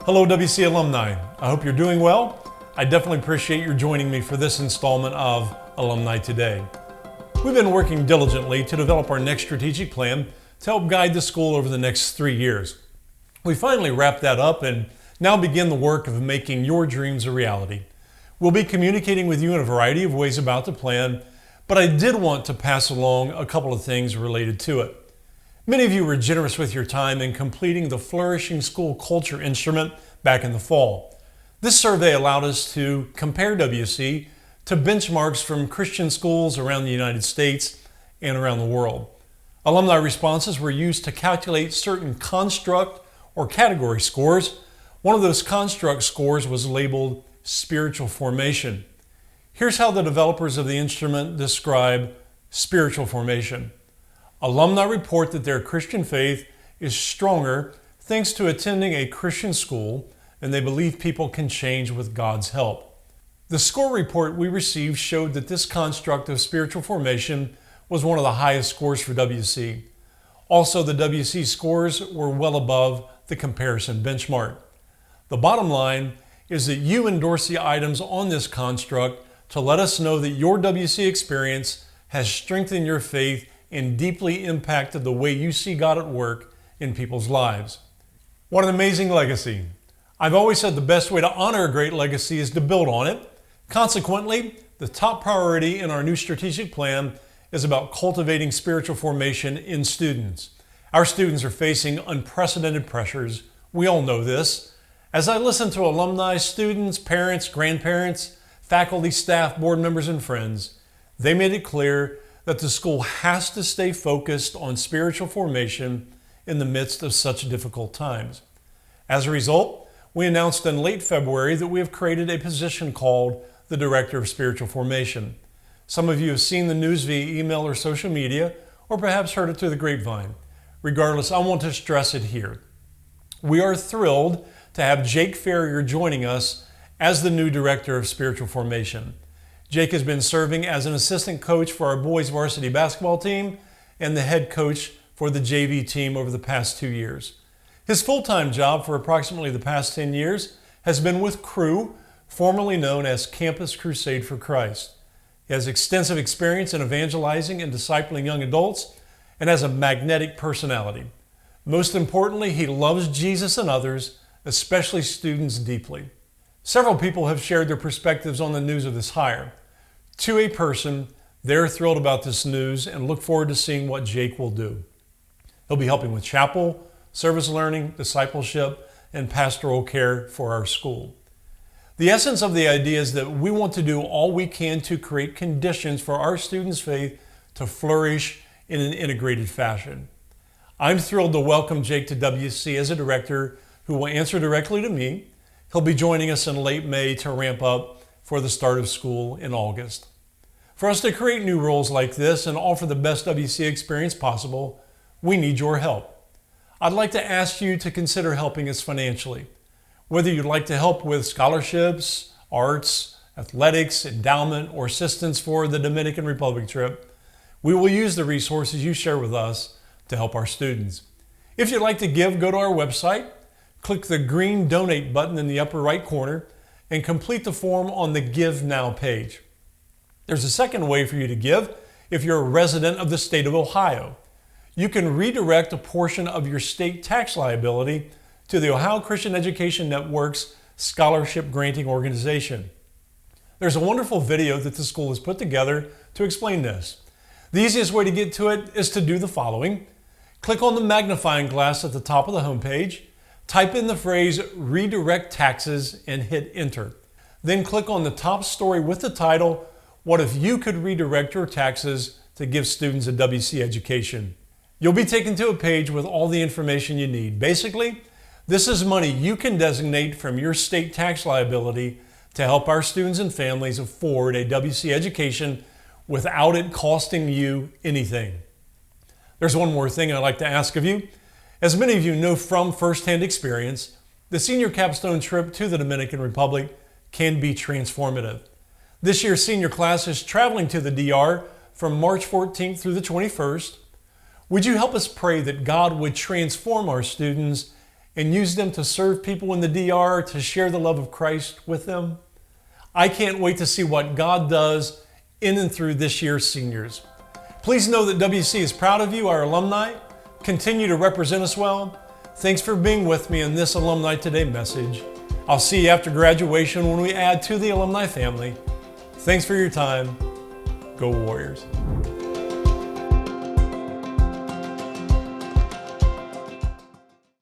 Hello WC alumni, I hope you're doing well. I definitely appreciate your joining me for this installment of Alumni Today. We've been working diligently to develop our next strategic plan to help guide the school over the next 3 years. We finally wrapped that up and now begin the work of making your dreams a reality. We'll be communicating with you in a variety of ways about the plan, but I did want to pass along a couple of things related to it. Many of you were generous with your time in completing the Flourishing School Culture Instrument back in the fall. This survey allowed us to compare WC to benchmarks from Christian schools around the United States and around the world. Alumni responses were used to calculate certain construct or category scores. One of those construct scores was labeled spiritual formation. Here's how the developers of the instrument describe spiritual formation. Alumni report that their Christian faith is stronger thanks to attending a Christian school, and they believe people can change with God's help. The score report we received showed that this construct of spiritual formation was one of the highest scores for WC. Also, the WC scores were well above the comparison benchmark. The bottom line is that you endorse the items on this construct to let us know that your WC experience has strengthened your faith and deeply impacted the way you see God at work in people's lives. What an amazing legacy. I've always said the best way to honor a great legacy is to build on it. Consequently, the top priority in our new strategic plan is about cultivating spiritual formation in students. Our students are facing unprecedented pressures. We all know this. As I listen to alumni, students, parents, grandparents, faculty, staff, board members, and friends, they made it clear that the school has to stay focused on spiritual formation in the midst of such difficult times. As a result, we announced in late February that we have created a position called the Director of Spiritual Formation. Some of you have seen the news via email or social media, or perhaps heard it through the grapevine. Regardless, I want to stress it here. We are thrilled to have Jake Ferrier joining us as the new Director of Spiritual Formation. Jake has been serving as an assistant coach for our boys varsity basketball team and the head coach for the JV team over the past 2 years. His full-time job for approximately the past 10 years has been with Cru, formerly known as Campus Crusade for Christ. He has extensive experience in evangelizing and discipling young adults and has a magnetic personality. Most importantly, he loves Jesus and others, especially students, deeply. Several people have shared their perspectives on the news of this hire. To a person, they're thrilled about this news and look forward to seeing what Jake will do. He'll be helping with chapel, service learning, discipleship, and pastoral care for our school. The essence of the idea is that we want to do all we can to create conditions for our students' faith to flourish in an integrated fashion. I'm thrilled to welcome Jake to WC as a director who will answer directly to me. He'll be joining us in late May to ramp up for the start of school in August. For us to create new roles like this and offer the best WC experience possible, we need your help. I'd like to ask you to consider helping us financially. Whether you'd like to help with scholarships, arts, athletics, endowment, or assistance for the Dominican Republic trip, we will use the resources you share with us to help our students. If you'd like to give, go to our website, click the green donate button in the upper right corner, and complete the form on the Give Now page. There's a second way for you to give if you're a resident of the state of Ohio. You can redirect a portion of your state tax liability to the Ohio Christian Education Network's scholarship granting organization. There's a wonderful video that the school has put together to explain this. The easiest way to get to it is to do the following. Click on the magnifying glass at the top of the homepage, type in the phrase redirect taxes and hit enter. Then click on the top story with the title, What if you could redirect your taxes to give students a WC education? You'll be taken to a page with all the information you need. Basically, this is money you can designate from your state tax liability to help our students and families afford a WC education without it costing you anything. There's one more thing I'd like to ask of you. As many of you know from firsthand experience, the senior capstone trip to the Dominican Republic can be transformative. This year's senior class is traveling to the DR from March 14th through the 21st. Would you help us pray that God would transform our students and use them to serve people in the DR, to share the love of Christ with them. I can't wait to see what God does in and through this year's seniors. Please know that WC is proud of you, our alumni. Continue to represent us well. Thanks for being with me in this Alumni Today message. I'll see you after graduation when we add to the alumni family. Thanks for your time. Go Warriors.